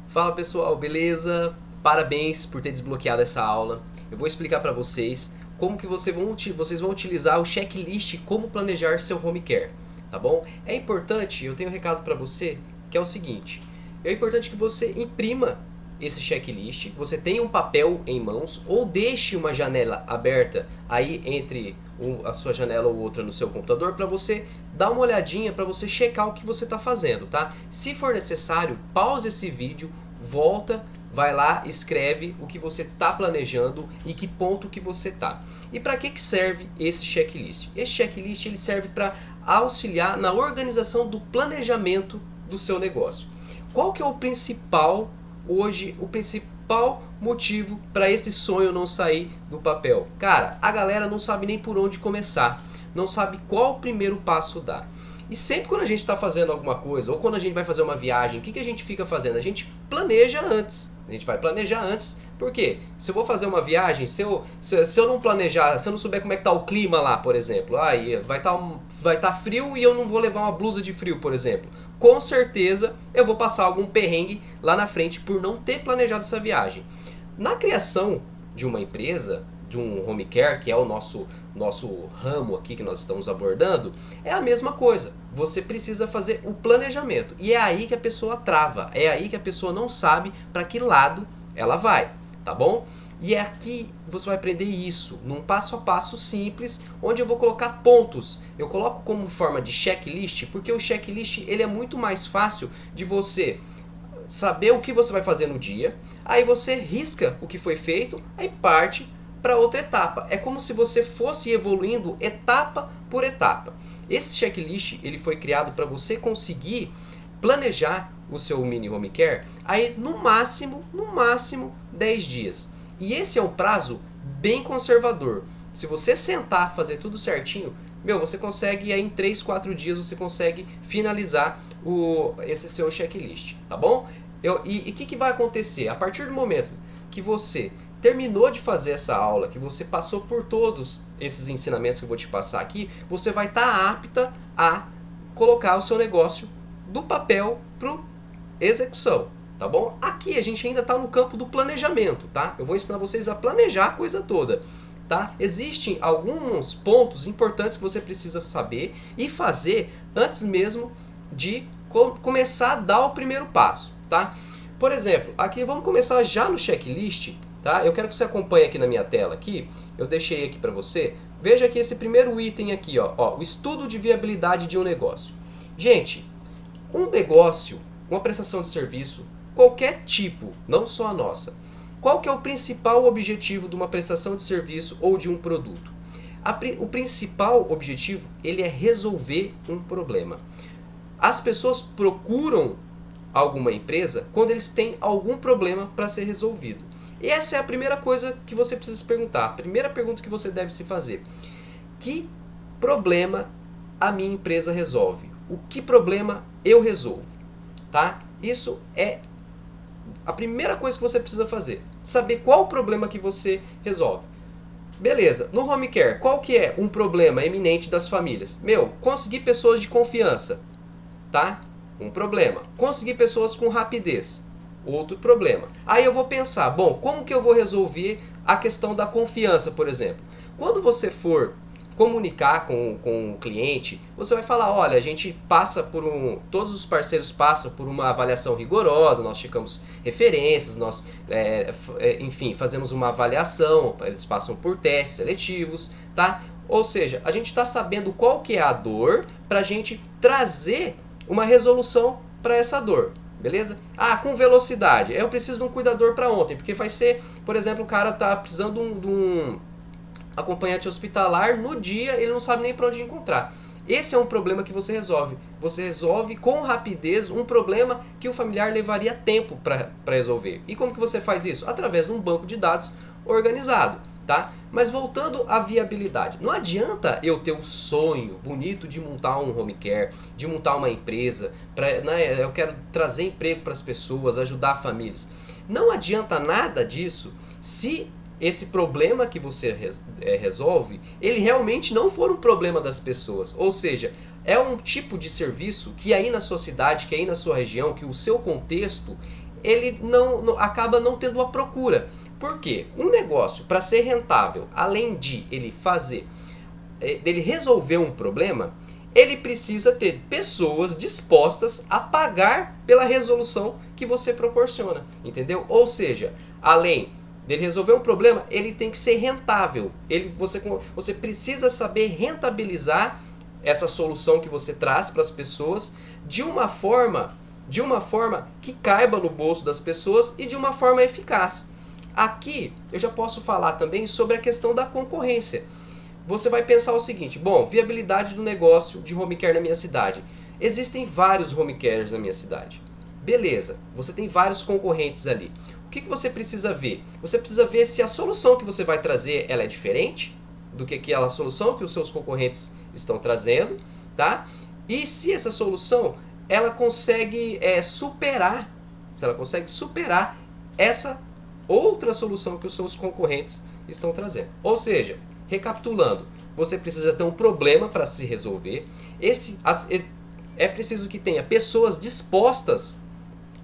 Fala pessoal, beleza? Parabéns por ter desbloqueado essa aula. Eu vou explicar para vocês como que vocês vão utilizar o checklist como planejar seu home care, tá bom? É importante, eu tenho um recado para você, que é o seguinte. É importante que você imprima esse checklist, você tenha um papel em mãos ou deixe uma janela aberta aí entre a sua janela ou outra no seu computador para você dar uma olhadinha, para você checar o que você está fazendo, tá? Se for necessário, pause esse vídeo, volta, vai lá, escreve o que você está planejando e que ponto que você está. E para que serve esse checklist? Esse checklist ele serve para auxiliar na organização do planejamento do seu negócio. Qual que é o principal motivo para esse sonho não sair do papel? Cara, a galera não sabe nem por onde começar, não sabe qual o primeiro passo dar. E sempre quando a gente está fazendo alguma coisa, ou quando a gente vai fazer uma viagem, o que a gente fica fazendo? A gente planeja antes. A gente vai planejar antes, por quê? Se eu vou fazer uma viagem, se eu não planejar, se eu não souber como é que tá o clima lá, por exemplo, aí vai tá frio e eu não vou levar uma blusa de frio, por exemplo. Com certeza eu vou passar algum perrengue lá na frente por não ter planejado essa viagem. Na criação de uma empresa, de um home care, que é o nosso ramo aqui que nós estamos abordando, é a mesma coisa. Você precisa fazer o planejamento. E é aí que a pessoa trava, é aí que a pessoa não sabe para que lado ela vai, tá bom? E é aqui você vai aprender isso, num passo a passo simples, onde eu vou colocar pontos. Eu coloco como forma de checklist, porque o checklist ele é muito mais fácil de você saber o que você vai fazer no dia, aí você risca o que foi feito, aí parte para outra etapa. É como se você fosse evoluindo etapa por etapa. Esse checklist ele foi criado para você conseguir planejar o seu mini home care aí no máximo 10 dias. E esse é um prazo bem conservador. Se você sentar, fazer tudo certinho, você consegue aí em 3, 4 dias você consegue finalizar esse seu checklist, tá bom? E o que vai acontecer? A partir do momento que você terminou de fazer essa aula, que você passou por todos esses ensinamentos que eu vou te passar aqui, você vai estar apta a colocar o seu negócio do papel para execução, tá bom? Aqui a gente ainda está no campo do planejamento, tá? Eu vou ensinar vocês a planejar a coisa toda, tá? Existem alguns pontos importantes que você precisa saber e fazer antes mesmo de começar a dar o primeiro passo, tá? Por exemplo, aqui vamos começar já no checklist. Tá? Eu quero que você acompanhe aqui na minha tela aqui, eu deixei aqui para você. Veja aqui esse primeiro item aqui, ó, o estudo de viabilidade de um negócio. Gente, um negócio, uma prestação de serviço, qualquer tipo, não só a nossa. Qual que é o principal objetivo de uma prestação de serviço ou de um produto? O principal objetivo ele é resolver um problema. As pessoas procuram alguma empresa quando eles têm algum problema para ser resolvido. E essa é a primeira coisa que você precisa se perguntar. A primeira pergunta que você deve se fazer. Que problema a minha empresa resolve? O que problema eu resolvo? Tá? Isso é a primeira coisa que você precisa fazer. Saber qual o problema que você resolve. Beleza, no home care, qual que é um problema eminente das famílias? Conseguir pessoas de confiança. Tá? Um problema. Conseguir pessoas com rapidez. Outro problema. Aí eu vou pensar, bom, como que eu vou resolver a questão da confiança, por exemplo? Quando você for comunicar com o cliente, você vai falar, olha, a gente passa todos os parceiros passam por uma avaliação rigorosa, nós checamos referências, nós, enfim, fazemos uma avaliação, eles passam por testes seletivos, tá? Ou seja, a gente está sabendo qual que é a dor para a gente trazer uma resolução para essa dor. Beleza? Com velocidade. Eu preciso de um cuidador para ontem, porque vai ser, por exemplo, o cara tá precisando de um acompanhante hospitalar no dia, ele não sabe nem para onde encontrar. Esse é um problema que você resolve. Você resolve com rapidez um problema que o familiar levaria tempo para resolver. E como que você faz isso? Através de um banco de dados organizado. Tá? Mas voltando à viabilidade, não adianta eu ter um sonho bonito de montar um home care, de montar uma empresa, eu quero trazer emprego para as pessoas, ajudar famílias. Não adianta nada disso se esse problema que você resolve, ele realmente não for um problema das pessoas. Ou seja, é um tipo de serviço que aí na sua cidade, que aí na sua região, que o seu contexto ele acaba não tendo a procura. Por quê? Um negócio, para ser rentável, além de dele resolver um problema, ele precisa ter pessoas dispostas a pagar pela resolução que você proporciona, entendeu? Ou seja, além dele resolver um problema, ele tem que ser rentável. Você precisa saber rentabilizar essa solução que você traz para as pessoas de uma forma que caiba no bolso das pessoas e de uma forma eficaz. Aqui eu já posso falar também sobre a questão da concorrência. Você vai pensar o seguinte: bom, viabilidade do negócio de home care na minha cidade. Existem vários home cares na minha cidade. Beleza, você tem vários concorrentes ali. O que você precisa ver? Você precisa ver se a solução que você vai trazer ela é diferente do que aquela solução que os seus concorrentes estão trazendo, tá? E se essa solução ela consegue superar essa outra solução que os seus concorrentes estão trazendo. Ou seja, recapitulando, você precisa ter um problema para se resolver. É preciso que tenha pessoas dispostas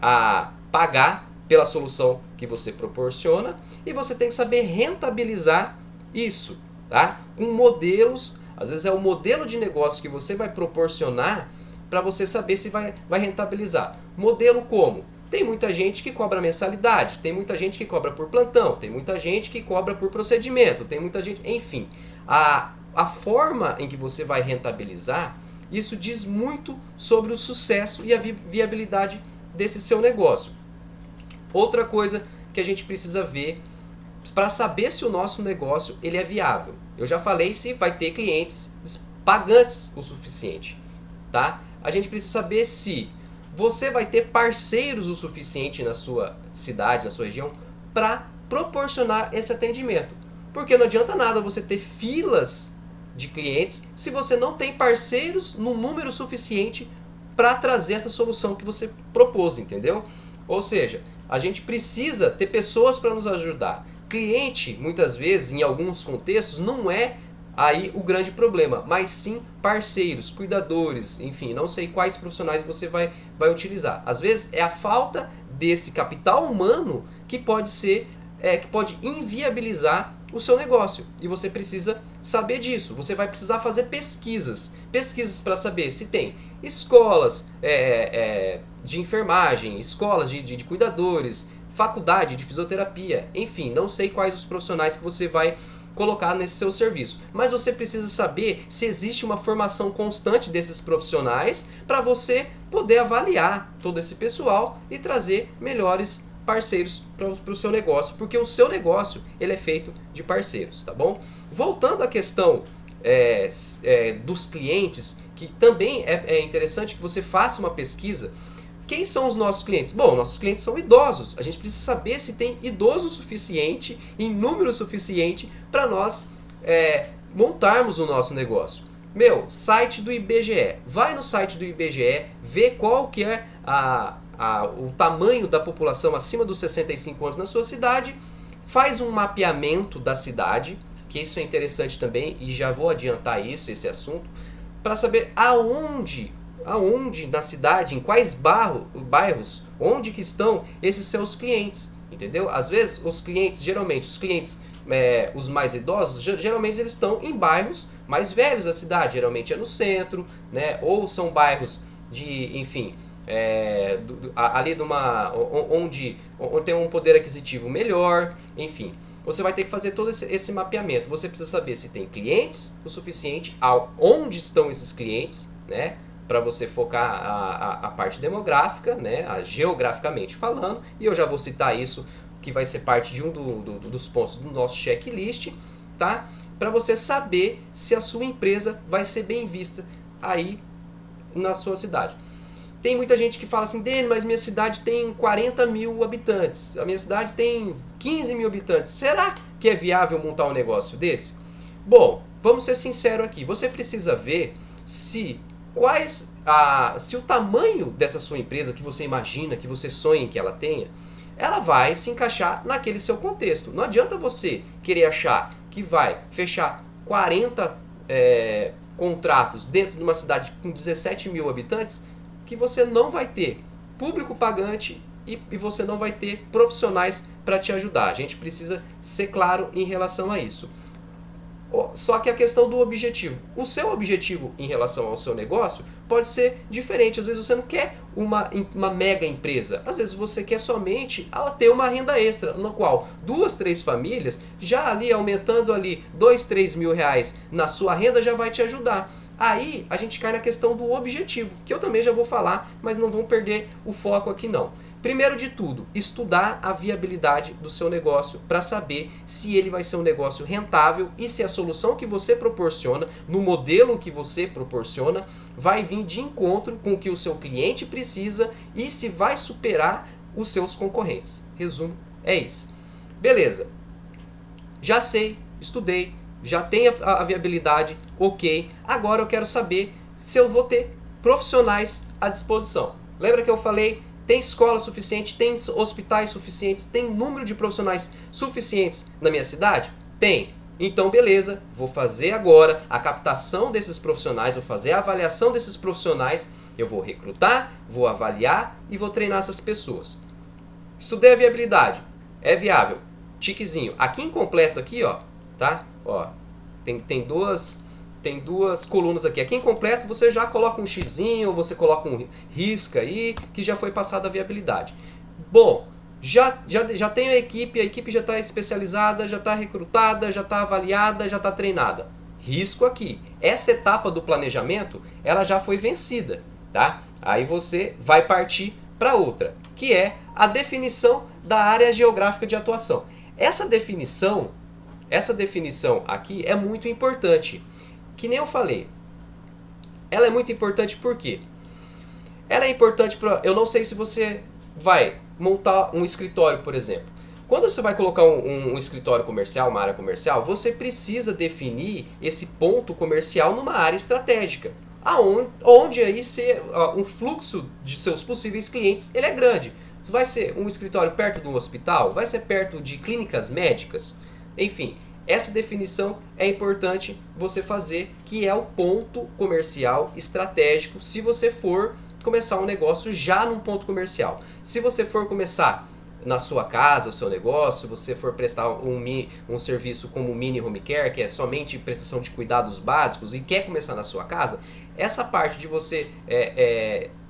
a pagar pela solução que você proporciona, e você tem que saber rentabilizar isso, tá? Com modelos, às vezes é o modelo de negócio que você vai proporcionar para você saber se vai rentabilizar. Modelo como? Tem muita gente que cobra mensalidade, tem muita gente que cobra por plantão, tem muita gente que cobra por procedimento, tem muita gente, enfim. A forma em que você vai rentabilizar, isso diz muito sobre o sucesso e a viabilidade desse seu negócio. Outra coisa que a gente precisa ver para saber se o nosso negócio ele é viável. Eu já falei se vai ter clientes pagantes o suficiente, tá? A gente precisa saber se você vai ter parceiros o suficiente na sua cidade, na sua região, para proporcionar esse atendimento. Porque não adianta nada você ter filas de clientes se você não tem parceiros no número suficiente para trazer essa solução que você propôs, entendeu? Ou seja, a gente precisa ter pessoas para nos ajudar. Cliente, muitas vezes, em alguns contextos, não é aí o grande problema, mas sim parceiros, cuidadores, enfim, não sei quais profissionais você vai utilizar. Às vezes é a falta desse capital humano que pode inviabilizar o seu negócio, e você precisa saber disso. Você vai precisar fazer pesquisas para saber se tem escolas de enfermagem, escolas de cuidadores, faculdade de fisioterapia, enfim, não sei quais os profissionais que você vai colocar nesse seu serviço, mas você precisa saber se existe uma formação constante desses profissionais para você poder avaliar todo esse pessoal e trazer melhores parceiros para o seu negócio, porque o seu negócio ele é feito de parceiros, tá bom? Voltando à questão dos clientes, que também é interessante que você faça uma pesquisa. Quem são os nossos clientes? Bom, nossos clientes são idosos. A gente precisa saber se tem idoso suficiente, em número suficiente, para nós montarmos o nosso negócio. Site do IBGE. Vai no site do IBGE, vê qual que é o tamanho da população acima dos 65 anos na sua cidade, faz um mapeamento da cidade, que isso é interessante também, e já vou adiantar esse assunto, para saber aonde na cidade, em quais bairros, onde que estão esses seus clientes, entendeu? Às vezes geralmente os clientes os mais idosos, geralmente eles estão em bairros mais velhos da cidade, geralmente é no centro, né? Ou são bairros de, enfim, ali onde tem um poder aquisitivo melhor, enfim. Você vai ter que fazer todo esse mapeamento. Você precisa saber se tem clientes o suficiente, onde estão esses clientes, né? Para você focar a parte demográfica, né? Geograficamente falando, e eu já vou citar isso, que vai ser parte de um dos pontos do nosso checklist, tá? Para você saber se a sua empresa vai ser bem vista aí na sua cidade. Tem muita gente que fala assim: Dene, mas minha cidade tem 40 mil habitantes, a minha cidade tem 15 mil habitantes, será que é viável montar um negócio desse? Bom, vamos ser sinceros aqui, você precisa ver se o tamanho dessa sua empresa que você imagina, que você sonha que ela tenha, ela vai se encaixar naquele seu contexto. Não adianta você querer achar que vai fechar 40 contratos dentro de uma cidade com 17 mil habitantes, que você não vai ter público pagante e você não vai ter profissionais para te ajudar. A gente precisa ser claro em relação a isso. Só que a questão do objetivo. O seu objetivo em relação ao seu negócio pode ser diferente. Às vezes você não quer uma mega empresa. Às vezes você quer somente ter uma renda extra, no qual 2, 3 famílias, já ali aumentando ali 2, 3 mil reais na sua renda, já vai te ajudar. Aí a gente cai na questão do objetivo, que eu também já vou falar, mas não vamos perder o foco aqui não. Primeiro de tudo, estudar a viabilidade do seu negócio para saber se ele vai ser um negócio rentável e se a solução que você proporciona, no modelo que você proporciona, vai vir de encontro com o que o seu cliente precisa e se vai superar os seus concorrentes. Resumo, é isso. Beleza. Já sei, estudei, já tenho a viabilidade, ok. Agora eu quero saber se eu vou ter profissionais à disposição. Lembra que eu falei? Tem escola suficiente, tem hospitais suficientes, tem número de profissionais suficientes na minha cidade? Tem. Então, beleza, vou fazer agora a captação desses profissionais, vou fazer a avaliação desses profissionais, eu vou recrutar, vou avaliar e vou treinar essas pessoas. Estudei a viabilidade. É viável. Tiquezinho. Aqui incompleto aqui, ó, tá? Ó, tem duas colunas aqui. Aqui incompleto você já coloca um xizinho, ou você coloca um risca aí, que já foi passada a viabilidade. Bom, já tenho a equipe já está especializada, já está recrutada, já está avaliada, já está treinada. Risco aqui. Essa etapa do planejamento, ela já foi vencida, tá? Aí você vai partir para outra, que é a definição da área geográfica de atuação. Essa definição aqui é muito importante. Que nem eu falei, ela é muito importante por quê? Ela é importante para... Eu não sei se você vai montar um escritório, por exemplo. Quando você vai colocar um escritório comercial, uma área comercial, você precisa definir esse ponto comercial numa área estratégica. Onde aí um fluxo de seus possíveis clientes ele é grande. Vai ser um escritório perto de um hospital? Vai ser perto de clínicas médicas? Enfim... Essa definição é importante você fazer, que é o ponto comercial estratégico, se você for começar um negócio já num ponto comercial. Se você for começar na sua casa, o seu negócio, se você for prestar um serviço como o Mini Home Care, que é somente prestação de cuidados básicos e quer começar na sua casa, essa parte de você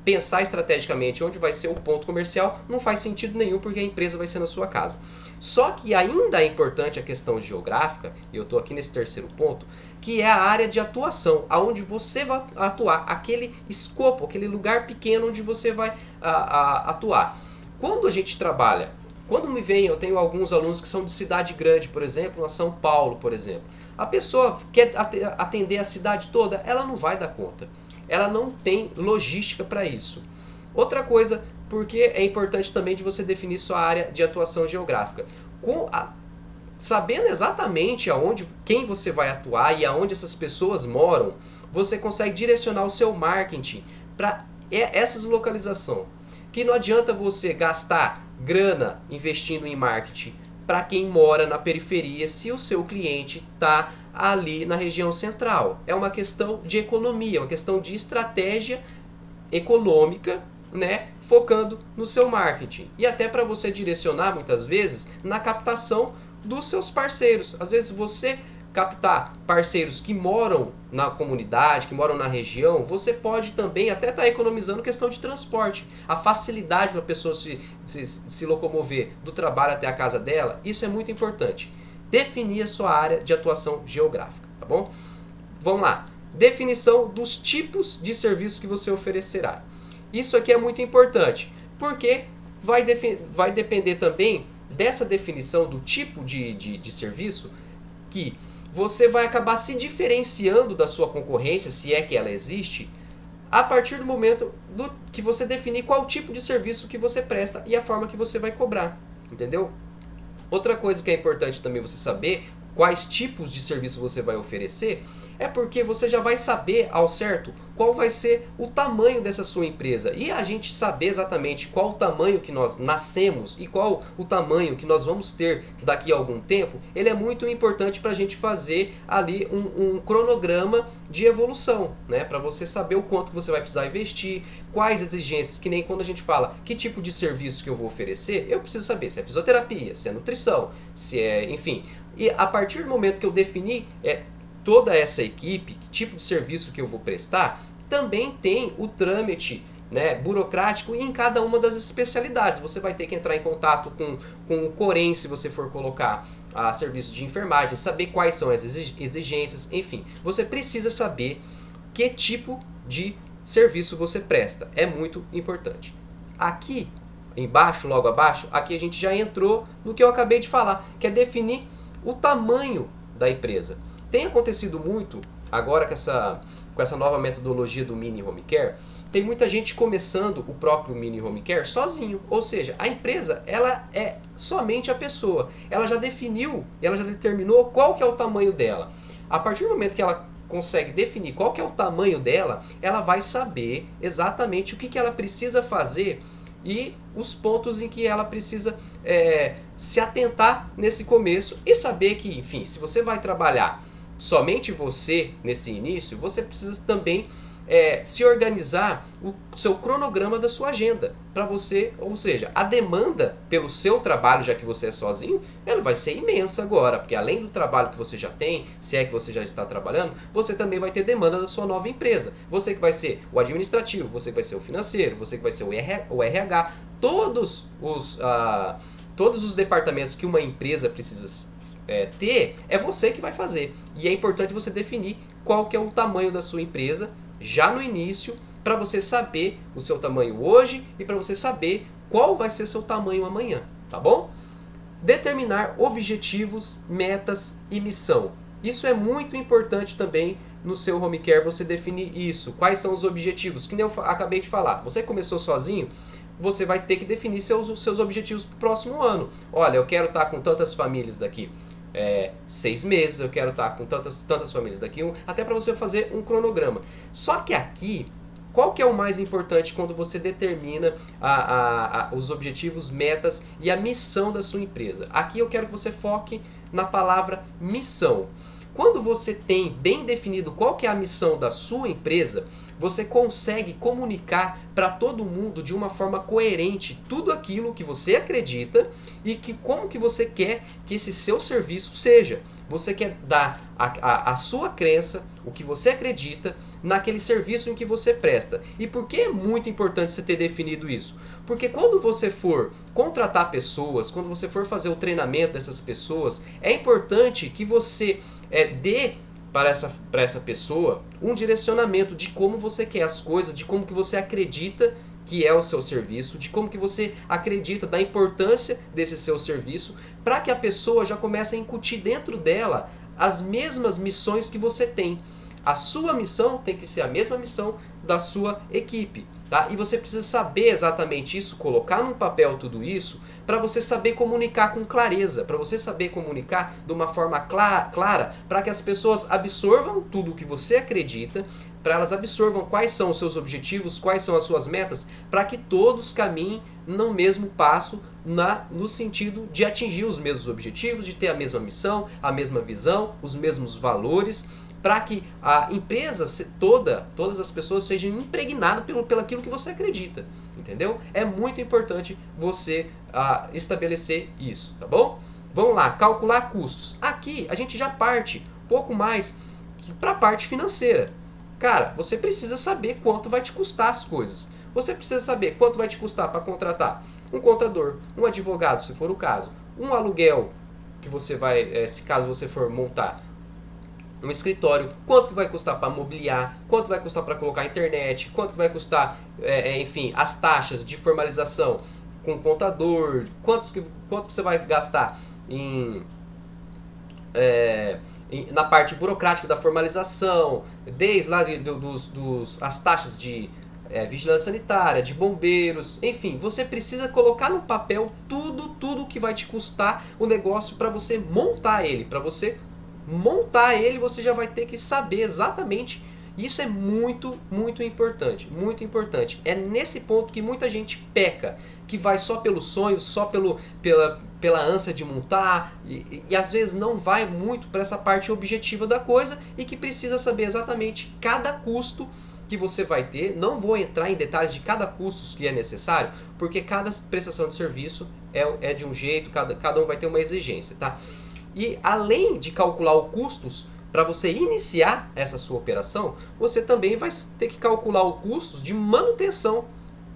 pensar estrategicamente onde vai ser o ponto comercial não faz sentido nenhum, porque a empresa vai ser na sua casa. Só que ainda é importante a questão geográfica, e eu estou aqui nesse terceiro ponto, que é a área de atuação, aonde você vai atuar, aquele escopo, aquele lugar pequeno onde você vai atuar. Quando a gente trabalha, eu tenho alguns alunos que são de cidade grande, por exemplo, na São Paulo, por exemplo. A pessoa quer atender a cidade toda, ela não vai dar conta. Ela não tem logística para isso. Outra coisa, porque é importante também de você definir sua área de atuação geográfica. Sabendo exatamente quem você vai atuar e aonde essas pessoas moram, você consegue direcionar o seu marketing para essa localização. Que não adianta você gastar grana investindo em marketing para quem mora na periferia se o seu cliente está ali na região central. É uma questão de economia, uma questão de estratégia econômica, né, focando no seu marketing. E até para você direcionar, muitas vezes, na captação dos seus parceiros. Às vezes você captar parceiros que moram na comunidade, que moram na região, você pode também até estar economizando questão de transporte. A facilidade para a pessoa se locomover do trabalho até a casa dela, isso é muito importante. Definir a sua área de atuação geográfica, tá bom? Vamos lá. Definição dos tipos de serviços que você oferecerá. Isso aqui é muito importante, porque vai depender também dessa definição do tipo de serviço que você vai acabar se diferenciando da sua concorrência, se é que ela existe, a partir do momento que você definir qual tipo de serviço que você presta e a forma que você vai cobrar, entendeu? Outra coisa que é importante também você saber, quais tipos de serviço você vai oferecer, é porque você já vai saber ao certo qual vai ser o tamanho dessa sua empresa. E a gente saber exatamente qual o tamanho que nós nascemos e qual o tamanho que nós vamos ter daqui a algum tempo, ele é muito importante para a gente fazer ali um cronograma de evolução, né? Para você saber o quanto você vai precisar investir, quais exigências, que nem quando a gente fala que tipo de serviço que eu vou oferecer, eu preciso saber se é fisioterapia, se é nutrição, se é, enfim. E a partir do momento que eu definir toda essa equipe, que tipo de serviço que eu vou prestar, também tem o trâmite, né, burocrático em cada uma das especialidades. Você vai ter que entrar em contato com o Corém, se você for colocar a serviço de enfermagem, saber quais são as exigências, enfim. Você precisa saber que tipo de serviço você presta. É muito importante. Aqui embaixo, logo abaixo, aqui a gente já entrou no que eu acabei de falar, que é definir o tamanho da empresa. Tem acontecido muito, agora com essa nova metodologia do Mini Home Care, tem muita gente começando o próprio Mini Home Care sozinho. Ou seja, a empresa ela é somente a pessoa. Ela já definiu, ela já determinou qual que é o tamanho dela. A partir do momento que ela consegue definir qual que é o tamanho dela, ela vai saber exatamente o que ela precisa fazer e os pontos em que ela precisa se atentar nesse começo e saber que, enfim, se você vai trabalhar somente você nesse início, você precisa também se organizar o seu cronograma da sua agenda para você, ou seja, a demanda pelo seu trabalho, já que você é sozinho, ela vai ser imensa agora, porque além do trabalho que você já tem, se é que você já está trabalhando, você também vai ter demanda da sua nova empresa. Você que vai ser o administrativo, você que vai ser o financeiro, você que vai ser o RH, todos os departamentos que uma empresa precisa ter, é você que vai fazer. E é importante você definir qual que é o tamanho da sua empresa já no início, para você saber o seu tamanho hoje e para você saber qual vai ser seu tamanho amanhã, tá bom? Determinar objetivos, metas e missão. Isso é muito importante também no seu home care, você definir isso. Quais são os objetivos? Que nem eu acabei de falar. Você começou sozinho, você vai ter que definir seus objetivos para o próximo ano. Olha, eu quero estar com tantas famílias daqui 6 meses, eu quero estar com tantas famílias daqui, até para você fazer um cronograma. Só que aqui, qual que é o mais importante quando você determina os objetivos, metas e a missão da sua empresa? Aqui eu quero que você foque na palavra missão. Quando você tem bem definido qual que é a missão da sua empresa, você consegue comunicar para todo mundo de uma forma coerente tudo aquilo que você acredita e como que você quer que esse seu serviço seja. Você quer dar a sua crença, o que você acredita, naquele serviço em que você presta. E por que é muito importante você ter definido isso? Porque quando você for contratar pessoas, quando você for fazer o treinamento dessas pessoas, é importante que você dê para essa pessoa um direcionamento de como você quer as coisas, de como que você acredita que é o seu serviço, de como que você acredita da importância desse seu serviço, para que a pessoa já comece a incutir dentro dela as mesmas missões que você tem. A sua missão tem que ser a mesma missão da sua equipe, tá? E você precisa saber exatamente isso, colocar num papel tudo isso, para você saber comunicar com clareza, para você saber comunicar de uma forma clara, para que as pessoas absorvam tudo o que você acredita, para elas absorvam quais são os seus objetivos, quais são as suas metas, para que todos caminhem no mesmo passo, no sentido de atingir os mesmos objetivos, de ter a mesma missão, a mesma visão, os mesmos valores, para que a empresa todas as pessoas sejam impregnadas pelo aquilo que você acredita, entendeu? É muito importante você estabelecer isso, tá bom? Vamos lá, calcular custos. Aqui a gente já parte um pouco mais para a parte financeira. Cara, você precisa saber quanto vai te custar as coisas. Você precisa saber quanto vai te custar para contratar um contador, um advogado, se for o caso, um aluguel que você vai, se caso você for montar um escritório, quanto que vai custar para mobiliar, quanto vai custar para colocar a internet, quanto que vai custar, enfim, as taxas de formalização com o contador, quanto que você vai gastar na parte burocrática da formalização, desde lá as taxas de vigilância sanitária, de bombeiros, enfim, você precisa colocar no papel tudo que vai te custar o negócio para você montar ele. Para você montar ele, você já vai ter que saber exatamente. Isso é muito importante, muito importante. É nesse ponto que muita gente peca, que vai só pelo sonho, só pela ânsia de montar, e às vezes não vai muito para essa parte objetiva da coisa, e que precisa saber exatamente cada custo que você vai ter. Não vou entrar em detalhes de cada custo que é necessário, porque cada prestação de serviço é de um jeito, cada um vai ter uma exigência, tá? E além de calcular os custos, para você iniciar essa sua operação, você também vai ter que calcular os custos de manutenção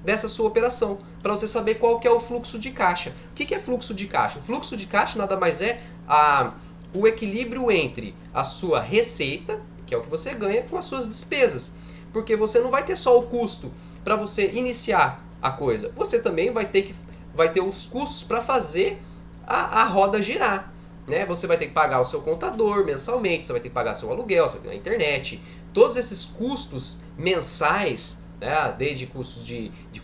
dessa sua operação, para você saber qual que é o fluxo de caixa. O que é fluxo de caixa? O fluxo de caixa nada mais é o equilíbrio entre a sua receita, que é o que você ganha, com as suas despesas. Porque você não vai ter só o custo para você iniciar a coisa, você também vai ter os custos para fazer a roda girar. Né? Você vai ter que pagar o seu contador mensalmente, você vai ter que pagar seu aluguel, você vai ter a internet. Todos esses custos mensais, né? Desde custos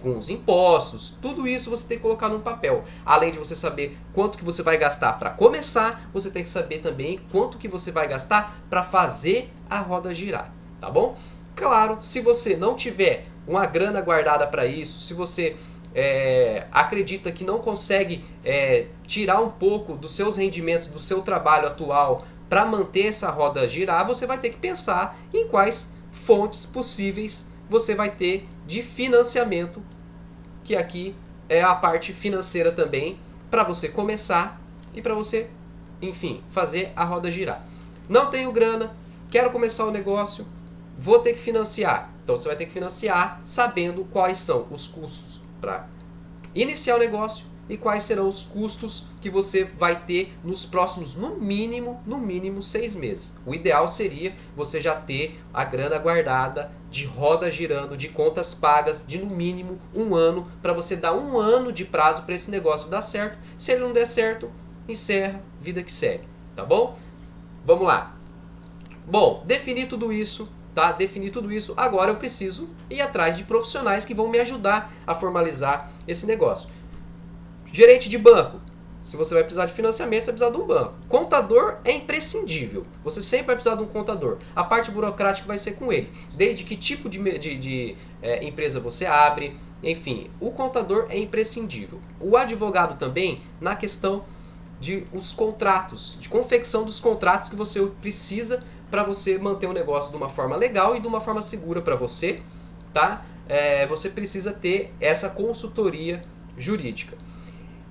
com os impostos, tudo isso você tem que colocar num papel. Além de você saber quanto que você vai gastar para começar, você tem que saber também quanto que você vai gastar para fazer a roda girar, tá bom? Claro, se você não tiver uma grana guardada para isso, se você acredita que não consegue tirar um pouco dos seus rendimentos do seu trabalho atual para manter essa roda girar, você vai ter que pensar em quais fontes possíveis você vai ter de financiamento, que aqui é a parte financeira também, para você começar e para você, enfim, fazer a roda girar. Não tenho grana, quero começar o negócio, vou ter que financiar. Então você vai ter que financiar sabendo quais são os custos para iniciar o negócio e quais serão os custos que você vai ter nos próximos, no mínimo 6 meses. O ideal seria você já ter a grana guardada, de roda girando, de contas pagas, de no mínimo 1 ano, para você dar 1 ano de prazo para esse negócio dar certo. Se ele não der certo, encerra, vida que segue, tá bom? Vamos lá. Bom, definir tudo isso, tá? Definir tudo isso, agora eu preciso ir atrás de profissionais que vão me ajudar a formalizar esse negócio. Gerente de banco, se você vai precisar de financiamento, você vai precisar de um banco. Contador é imprescindível, você sempre vai precisar de um contador. A parte burocrática vai ser com ele, desde que tipo de empresa você abre, enfim, o contador é imprescindível. O advogado também, na questão de os contratos, de confecção dos contratos que você precisa para você manter o negócio de uma forma legal e de uma forma segura para você, tá? Você precisa ter essa consultoria jurídica.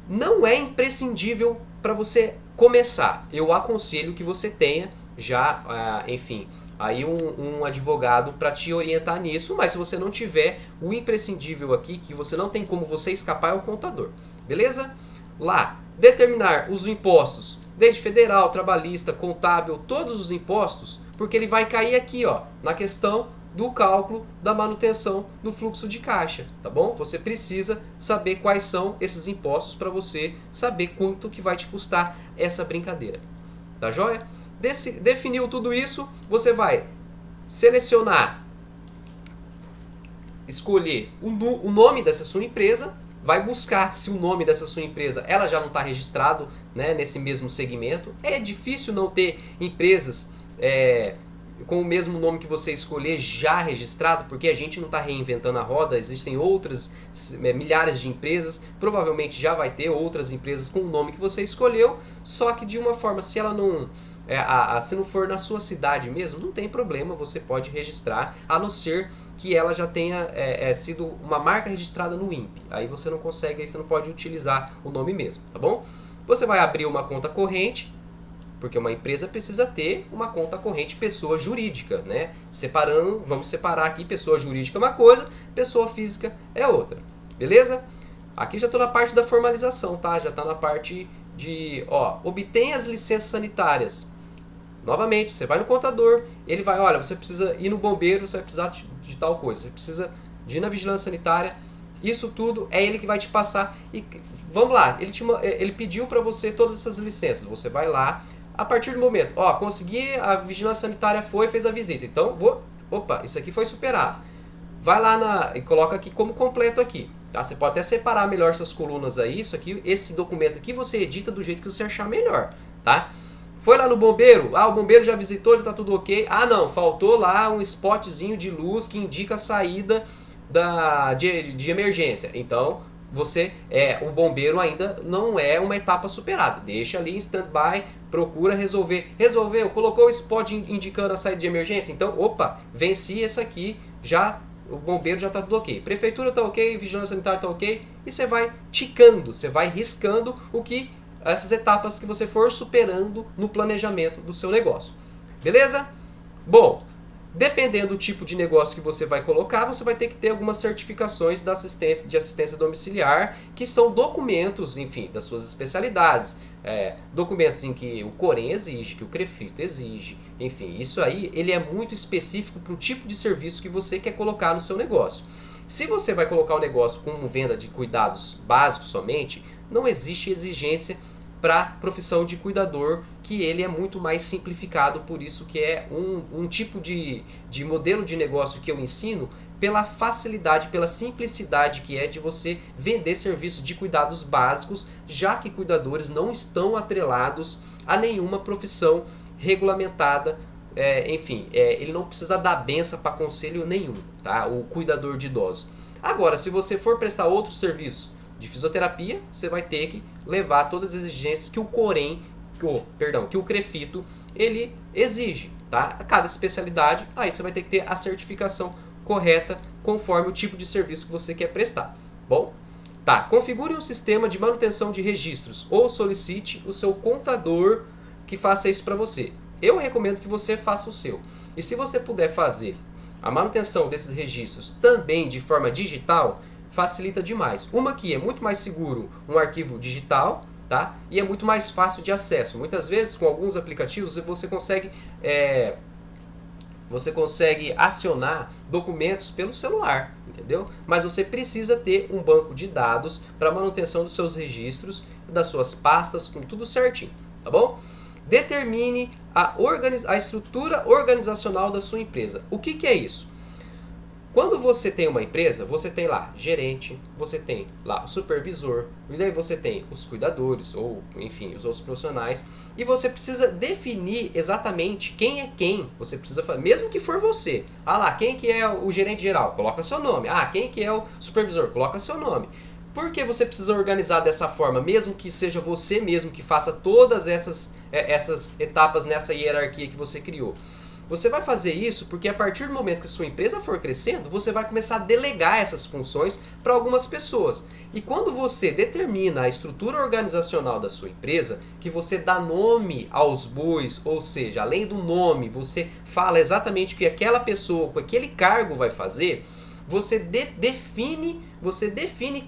Não é imprescindível para você começar. Eu aconselho que você tenha já, enfim, aí um advogado para te orientar nisso, mas se você não tiver, o imprescindível aqui, que você não tem como você escapar, é o contador. Beleza? Lá, determinar os impostos, desde federal, trabalhista, contábil, todos os impostos, porque ele vai cair aqui, ó, na questão do cálculo da manutenção do fluxo de caixa, tá bom? Você precisa saber quais são esses impostos para você saber quanto que vai te custar essa brincadeira, tá joia? Definiu tudo isso, você vai selecionar, escolher o nome dessa sua empresa, vai buscar se o nome dessa sua empresa ela já não está registrado, né, nesse mesmo segmento. É difícil não ter empresas com o mesmo nome que você escolher já registrado, porque a gente não está reinventando a roda, existem outras milhares de empresas, provavelmente já vai ter outras empresas com o nome que você escolheu, só que de uma forma, se ela não... se não for na sua cidade mesmo, não tem problema, você pode registrar, a não ser que ela já tenha sido uma marca registrada no INPE. Aí você não consegue, aí você não pode utilizar o nome mesmo, tá bom? Você vai abrir uma conta corrente, porque uma empresa precisa ter uma conta corrente pessoa jurídica, né? Separando, vamos separar aqui, pessoa jurídica é uma coisa, pessoa física é outra, beleza? Aqui já estou na parte da formalização, tá? Já está na parte de, obtém as licenças sanitárias. Novamente, você vai no contador, ele vai, olha, você precisa ir no bombeiro, você vai precisar de tal coisa, você precisa de ir na vigilância sanitária, isso tudo é ele que vai te passar. E vamos lá, ele pediu para você todas essas licenças, você vai lá, a partir do momento, consegui, a vigilância sanitária fez a visita, então isso aqui foi superado. vai lá e coloca aqui como completo aqui. Tá? Você pode até separar melhor essas colunas aí, isso aqui, esse documento aqui você edita do jeito que você achar melhor, tá? Foi lá no bombeiro, o bombeiro já visitou, ele tá tudo ok. Não, faltou lá um spotzinho de luz que indica a saída de emergência. Então, o bombeiro ainda não é uma etapa superada. Deixa ali em stand-by, procura resolver. Resolveu, colocou o spot indicando a saída de emergência. Então, opa, venci esse aqui, já o bombeiro já está tudo ok. Prefeitura está ok, vigilância sanitária está ok. E você vai ticando, você vai riscando essas etapas que você for superando no planejamento do seu negócio. Beleza? Bom, dependendo do tipo de negócio que você vai colocar, você vai ter que ter algumas certificações de assistência domiciliar, que são documentos, enfim, das suas especialidades. Documentos em que o Corem exige, que o Crefito exige, enfim, isso aí ele é muito específico para o tipo de serviço que você quer colocar no seu negócio. Se você vai colocar o negócio como venda de cuidados básicos somente, não existe exigência para a profissão de cuidador, que ele é muito mais simplificado, por isso que é um tipo de modelo de negócio que eu ensino pela facilidade, pela simplicidade que é de você vender serviços de cuidados básicos, já que cuidadores não estão atrelados a nenhuma profissão regulamentada, enfim, ele não precisa dar benção para conselho nenhum, tá? O cuidador de idosos. Agora, se você for prestar outro serviço de fisioterapia, você vai ter que levar todas as exigências que o Corem, que o Crefito, ele exige, tá? A cada especialidade, aí você vai ter que ter a certificação correta conforme o tipo de serviço que você quer prestar. Bom, tá. Configure um sistema de manutenção de registros ou solicite o seu contador que faça isso para você. Eu recomendo que você faça o seu. E se você puder fazer a manutenção desses registros também de forma digital, facilita demais. Uma que é muito mais seguro um arquivo digital, tá? E é muito mais fácil de acesso. Muitas vezes com alguns aplicativos você consegue acionar documentos pelo celular, entendeu? Mas você precisa ter um banco de dados para manutenção dos seus registros, das suas pastas, com tudo certinho, tá bom? Determine a estrutura organizacional da sua empresa. O que é isso? Quando você tem uma empresa, você tem lá gerente, você tem lá o supervisor, e daí você tem os cuidadores, ou enfim, os outros profissionais, e você precisa definir exatamente quem é quem. Você precisa fazer, mesmo que for você. Quem que é o gerente geral? Coloca seu nome. Quem que é o supervisor? Coloca seu nome. Por que você precisa organizar dessa forma, mesmo que seja você mesmo que faça todas essas etapas nessa hierarquia que você criou? Você vai fazer isso porque a partir do momento que a sua empresa for crescendo, você vai começar a delegar essas funções para algumas pessoas. E quando você determina a estrutura organizacional da sua empresa, que você dá nome aos bois, ou seja, além do nome, você fala exatamente o que aquela pessoa com aquele cargo vai fazer, você define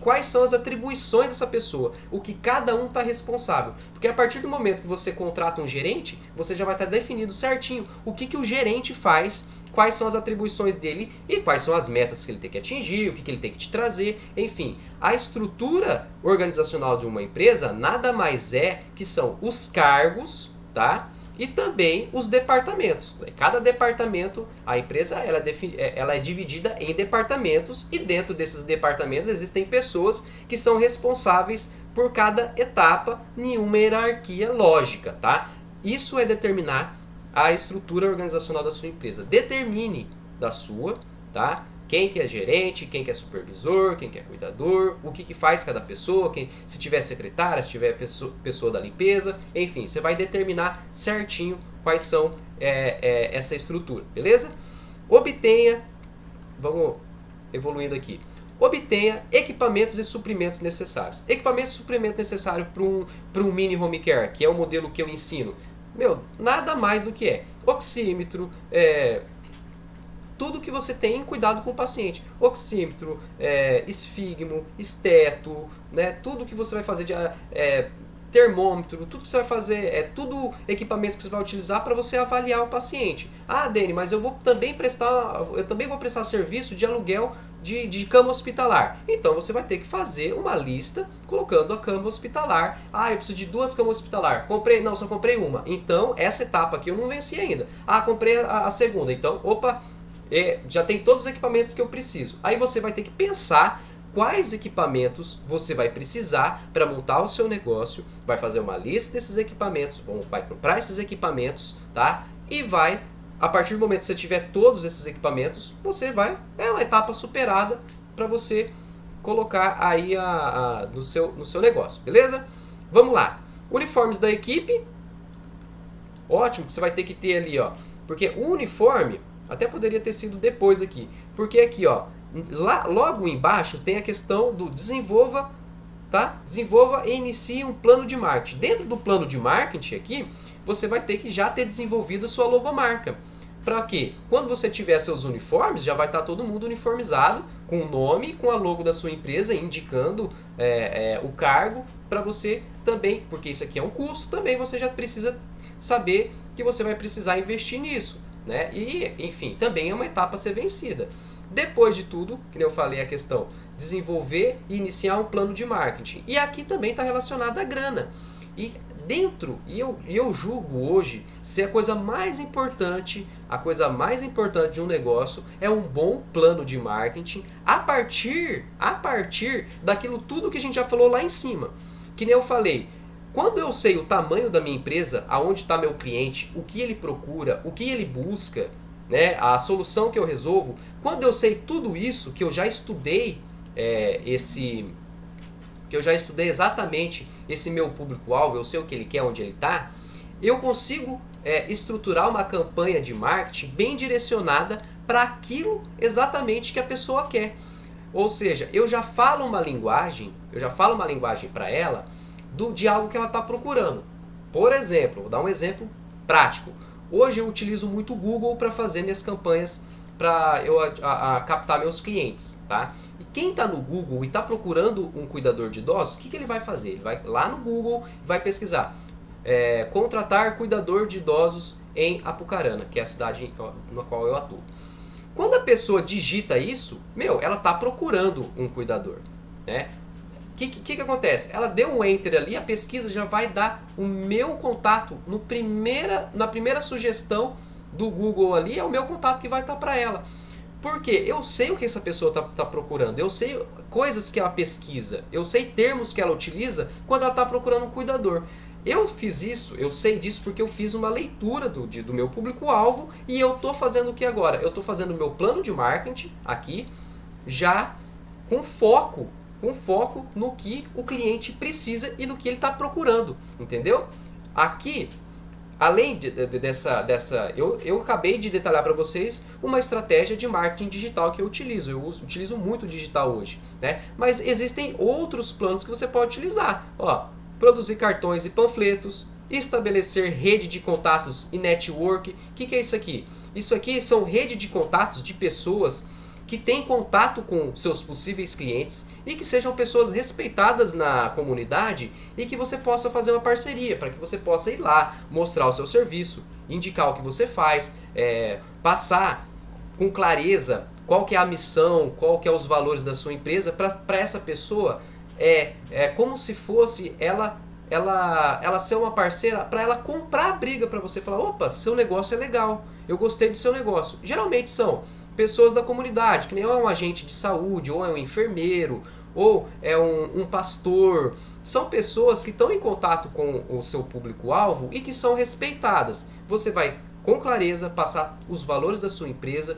quais são as atribuições dessa pessoa, o que cada um está responsável. Porque a partir do momento que você contrata um gerente, você já vai estar definido certinho o que o gerente faz, quais são as atribuições dele e quais são as metas que ele tem que atingir, o que ele tem que te trazer, enfim. A estrutura organizacional de uma empresa nada mais é que são os cargos, tá? E também os departamentos. Cada departamento, a empresa ela é dividida em departamentos e dentro desses departamentos existem pessoas que são responsáveis por cada etapa em uma hierarquia lógica, tá? Isso é determinar a estrutura organizacional da sua empresa. Determine da sua, tá? Quem que é gerente, quem que é supervisor, quem que é cuidador, o que faz cada pessoa, se tiver secretária, se tiver pessoa da limpeza, enfim, você vai determinar certinho quais são essa estrutura, beleza? Obtenha, vamos evoluindo aqui, obtenha equipamentos e suprimentos necessários. Equipamentos e suprimentos necessários para um mini home care, que é o modelo que eu ensino. Nada mais do que oxímetro, tudo que você tem em cuidado com o paciente. Oxímetro, esfigmo, esteto, né? Tudo que você vai fazer de termômetro, tudo que você vai fazer, tudo equipamentos que você vai utilizar para você avaliar o paciente. Dani, mas eu também vou prestar serviço de aluguel de cama hospitalar. Então você vai ter que fazer uma lista colocando a cama hospitalar. Eu preciso de 2 camas hospitalar. Só comprei uma. Então essa etapa aqui eu não venci ainda. Comprei a segunda. Então, já tem todos os equipamentos que eu preciso. Aí você vai ter que pensar quais equipamentos você vai precisar para montar o seu negócio, vai fazer uma lista desses equipamentos, vai comprar esses equipamentos, tá? E vai, a partir do momento que você tiver todos esses equipamentos, você vai, é uma etapa superada para você colocar aí no seu negócio, beleza? Vamos lá. Uniformes da equipe, ótimo, que você vai ter que ter ali, ó, porque o uniforme até poderia ter sido depois aqui, porque aqui, ó, logo embaixo tem a questão do desenvolva, tá? Desenvolva e inicie um plano de marketing. Dentro do plano de marketing aqui, você vai ter que já ter desenvolvido a sua logomarca. Para quê? Quando você tiver seus uniformes, já vai estar todo mundo uniformizado, com o nome, com a logo da sua empresa, indicando o cargo, para você também, porque isso aqui é um custo, também você já precisa saber que você vai precisar investir nisso, né? E, enfim, também é uma etapa a ser vencida. Depois de tudo, que eu falei a questão, desenvolver e iniciar um plano de marketing. E aqui também está relacionado à grana. E dentro, eu julgo hoje ser a coisa mais importante de um negócio é um bom plano de marketing a partir daquilo tudo que a gente já falou lá em cima. Que nem eu falei, quando eu sei o tamanho da minha empresa, aonde está meu cliente, o que ele procura, o que ele busca, né, a solução que eu resolvo, quando eu sei tudo isso, que eu já estudei exatamente esse meu público-alvo, eu sei o que ele quer, onde ele está, eu consigo estruturar uma campanha de marketing bem direcionada para aquilo exatamente que a pessoa quer. Ou seja, eu já falo uma linguagem para ela de algo que ela está procurando. Por exemplo, vou dar um exemplo prático. Hoje eu utilizo muito o Google para fazer minhas campanhas, para eu captar meus clientes, tá? E quem está no Google e está procurando um cuidador de idosos, o que ele vai fazer? Ele vai lá no Google e vai pesquisar contratar cuidador de idosos em Apucarana, que é a cidade na qual eu atuo. Quando a pessoa digita isso, ela está procurando um cuidador, né? O que acontece? Ela deu um enter ali, a pesquisa já vai dar o meu contato na primeira sugestão do Google ali, é o meu contato que vai estar para ela. Porque eu sei o que essa pessoa está procurando, eu sei coisas que ela pesquisa, eu sei termos que ela utiliza quando ela está procurando um cuidador. Eu fiz isso, eu sei disso porque eu fiz uma leitura do meu público-alvo e eu estou fazendo o que agora? Eu estou fazendo o meu plano de marketing aqui, já com foco no que o cliente precisa e no que ele está procurando, entendeu? Aqui, além eu acabei de detalhar para vocês uma estratégia de marketing digital que eu utilizo muito o digital hoje, né? Mas existem outros planos que você pode utilizar, ó, produzir cartões e panfletos, estabelecer rede de contatos e network. O que é isso aqui? Isso aqui são rede de contatos de pessoas que têm contato com seus possíveis clientes e que sejam pessoas respeitadas na comunidade e que você possa fazer uma parceria para que você possa ir lá, mostrar o seu serviço, indicar o que você faz, passar com clareza qual que é a missão, qual que é os valores da sua empresa para essa pessoa. Como se fosse ela ser uma parceira para ela comprar a briga para você, falar, opa, seu negócio é legal, eu gostei do seu negócio. Geralmente são pessoas da comunidade, que nem é um agente de saúde, ou é um enfermeiro, ou é um pastor. São pessoas que estão em contato com o seu público-alvo e que são respeitadas. Você vai, com clareza, passar os valores da sua empresa,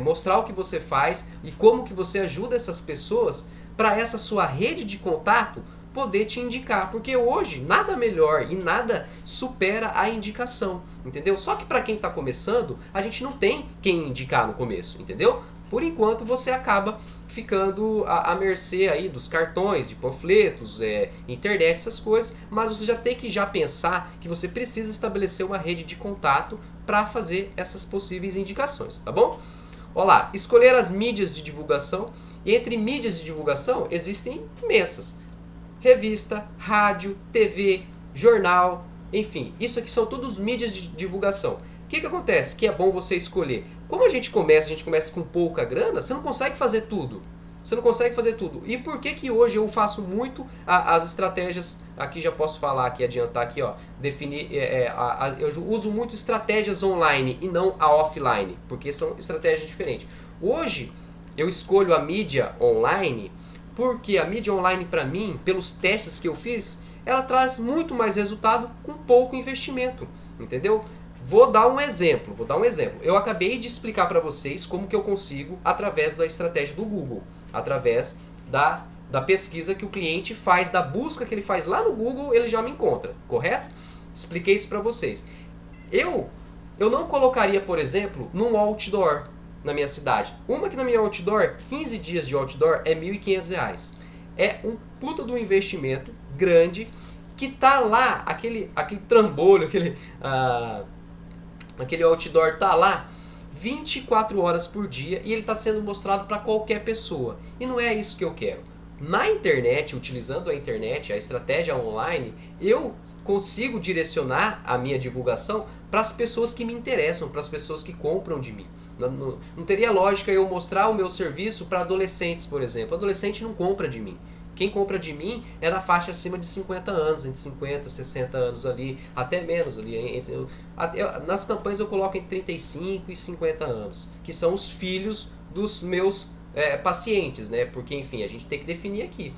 mostrar o que você faz e como que você ajuda essas pessoas para essa sua rede de contato poder te indicar, porque hoje nada melhor e nada supera a indicação, entendeu? Só que para quem está começando, a gente não tem quem indicar no começo, entendeu? Por enquanto você acaba ficando à mercê aí dos cartões, de panfletos, internet, essas coisas, mas você já tem que pensar que você precisa estabelecer uma rede de contato para fazer essas possíveis indicações, tá bom? Olha lá, escolher as mídias de divulgação. E entre mídias de divulgação existem imensas. Revista, rádio, TV, jornal, enfim. Isso aqui são todos mídias de divulgação. O que acontece? Que é bom você escolher. Como a gente começa com pouca grana, você não consegue fazer tudo. Você não consegue fazer tudo. E por que que hoje eu faço muito as estratégias, aqui já posso falar aqui, adiantar aqui, ó, definir, eu uso muito estratégias online e não a offline, porque são estratégias diferentes. Hoje eu escolho a mídia online porque a mídia online para mim, pelos testes que eu fiz, ela traz muito mais resultado com pouco investimento, entendeu? Vou dar um exemplo. Eu acabei de explicar para vocês como que eu consigo através da estratégia do Google, através da pesquisa que o cliente faz, da busca que ele faz lá no Google, ele já me encontra, correto? Expliquei isso para vocês. Eu não colocaria, por exemplo, num outdoor na minha cidade. Uma que na minha outdoor, 15 dias de outdoor é R$ 1.500. É um puta do investimento grande que tá lá, aquele trambolho, aquele outdoor tá lá 24 horas por dia e ele está sendo mostrado para qualquer pessoa. E não é isso que eu quero. Na internet, utilizando a internet, a estratégia online, eu consigo direcionar a minha divulgação para as pessoas que me interessam, para as pessoas que compram de mim. Não teria lógica eu mostrar o meu serviço para adolescentes, por exemplo. O adolescente não compra de mim. Quem compra de mim é na faixa acima de 50 anos, entre 50 e 60 anos ali, até menos ali. Nas campanhas eu coloco entre 35 e 50 anos, que são os filhos dos meus pacientes, né? Porque, enfim, a gente tem que definir aqui.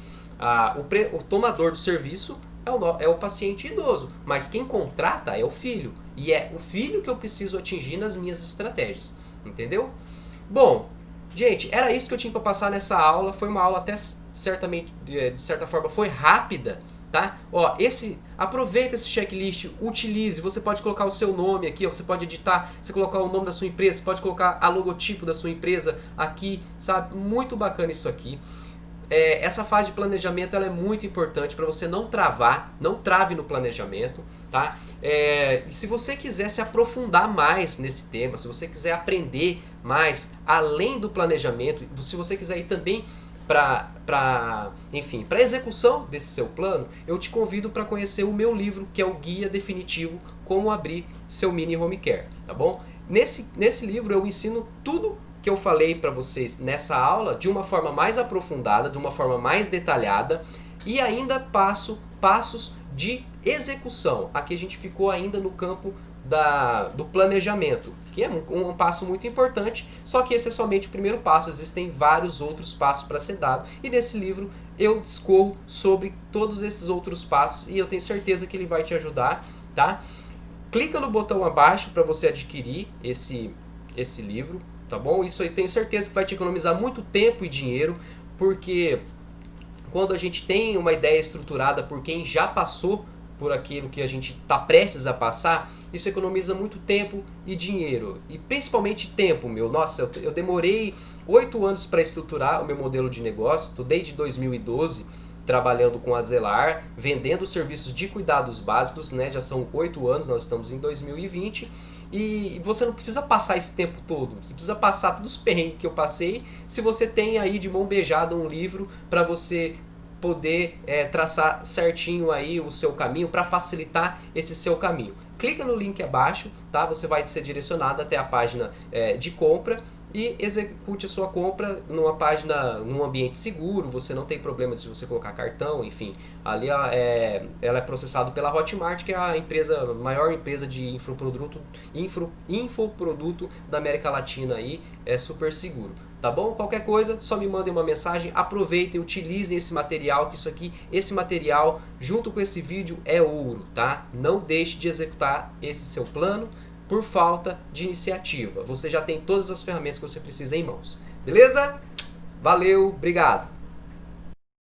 O tomador do serviço é o paciente idoso, mas quem contrata é o filho. E é o filho que eu preciso atingir nas minhas estratégias, entendeu? Bom, gente, era isso que eu tinha para passar nessa aula. Foi uma aula até certamente, de certa forma, foi rápida, tá? Ó, aproveita esse checklist, utilize. Você pode colocar o seu nome aqui, ó, você pode editar, você colocar o nome da sua empresa, você pode colocar a logotipo da sua empresa aqui, sabe? Muito bacana isso aqui. Essa fase de planejamento ela é muito importante para você não travar, não trave no planejamento, tá? E se você quiser se aprofundar mais nesse tema, se você quiser aprender mais além do planejamento, se você quiser ir também para execução desse seu plano, eu te convido para conhecer o meu livro, que é o Guia Definitivo Como Abrir Seu Mini Home Care, tá bom? Nesse livro eu ensino tudo que eu falei para vocês nessa aula de uma forma mais aprofundada, de uma forma mais detalhada e ainda passos de execução. Aqui a gente ficou ainda no campo do planejamento, que é um passo muito importante, só que esse é somente o primeiro passo, existem vários outros passos para ser dado e nesse livro eu discorro sobre todos esses outros passos e eu tenho certeza que ele vai te ajudar, tá? Clica no botão abaixo para você adquirir esse livro, tá bom? Isso aí tenho certeza que vai te economizar muito tempo e dinheiro, porque quando a gente tem uma ideia estruturada por quem já passou por aquilo que a gente está prestes a passar, isso economiza muito tempo e dinheiro. E principalmente tempo, meu. Nossa, eu demorei 8 anos para estruturar o meu modelo de negócio. Estou desde 2012 trabalhando com a Zelar, vendendo serviços de cuidados básicos, né? Já são 8 anos, nós estamos em 2020. E você não precisa passar esse tempo todo, você precisa passar todos os perrengues que eu passei, se você tem aí de mão beijada um livro para você poder traçar certinho aí o seu caminho, para facilitar esse seu caminho. Clica no link abaixo, tá? Você vai ser direcionado até a página de compra e execute a sua compra numa página, num ambiente seguro, você não tem problema se você colocar cartão, enfim. Ali ela é processada pela Hotmart, que é a maior empresa de infoproduto da América Latina aí, é super seguro. Tá bom? Qualquer coisa, só me mandem uma mensagem, aproveitem, utilizem esse material, que esse material junto com esse vídeo é ouro, tá? Não deixe de executar esse seu plano por falta de iniciativa. Você já tem todas as ferramentas que você precisa em mãos. Beleza? Valeu, obrigado!